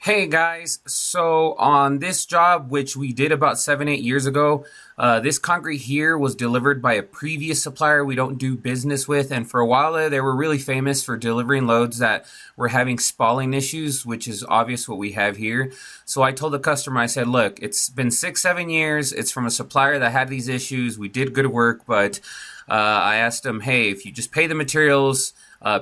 Hey guys, so on this job, which we did about 7, 8 years ago, this concrete here was delivered by a previous supplier we don't do business with, and for a while there, they were really famous for delivering loads that were having spalling issues, which is obvious what we have here. So I told the customer, I said, look, it's been 6, 7 years, it's from a supplier that had these issues, we did good work, but I asked them, hey, if you just pay the materials,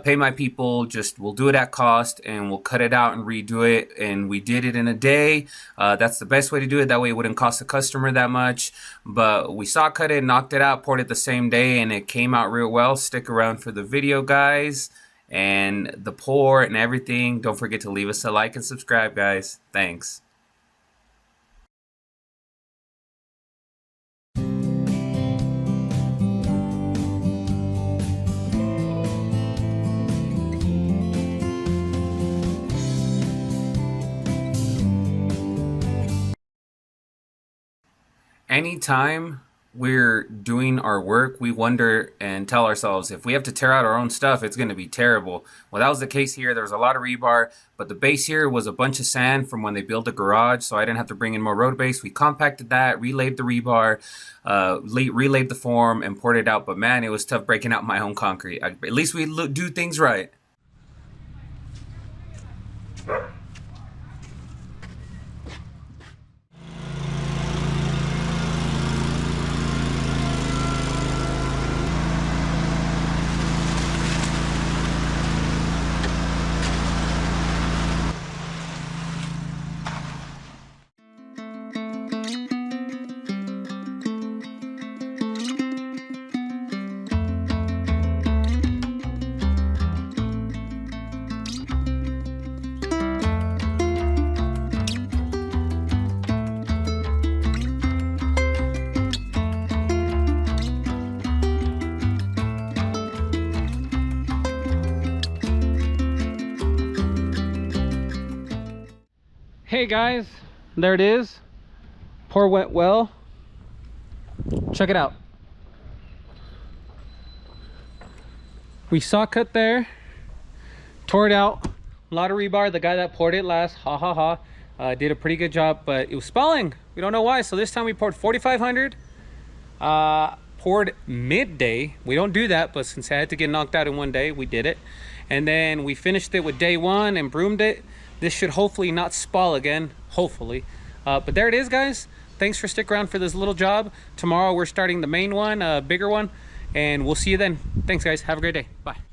pay my people, just we'll do it at cost and we'll cut it out and redo it. And we did it in a day. That's the best way to do it. That way it wouldn't cost the customer that much. But we saw cut it, knocked it out, poured it the same day, and it came out real well. Stick around for the video, guys, and the pour and everything. Don't forget to leave us a like and subscribe, guys. Thanks. Anytime we're doing our work, we wonder and tell ourselves, if we have to tear out our own stuff, it's going to be terrible. Well, that was the case here. There was a lot of rebar, but the base here was a bunch of sand from when they built a garage, so I didn't have to bring in more road base. We compacted that, relayed the rebar, relayed the form, and poured it out. But man, it was tough breaking out my own concrete. At least we do things right. Hey guys, there it is. Pour went well. Check it out. We saw cut there, tore it out. A lot of rebar. The guy that poured it last, did a pretty good job, but it was spalling. We don't know why. So this time we poured 4,500. Poured midday. We don't do that, but since I had to get knocked out in one day, we did it. And then we finished it with day one and broomed it. This should hopefully not spall again, hopefully. But there it is, guys. Thanks for sticking around for this little job. Tomorrow we're starting the main one, bigger one, and we'll see you then. Thanks, guys. Have a great day. Bye.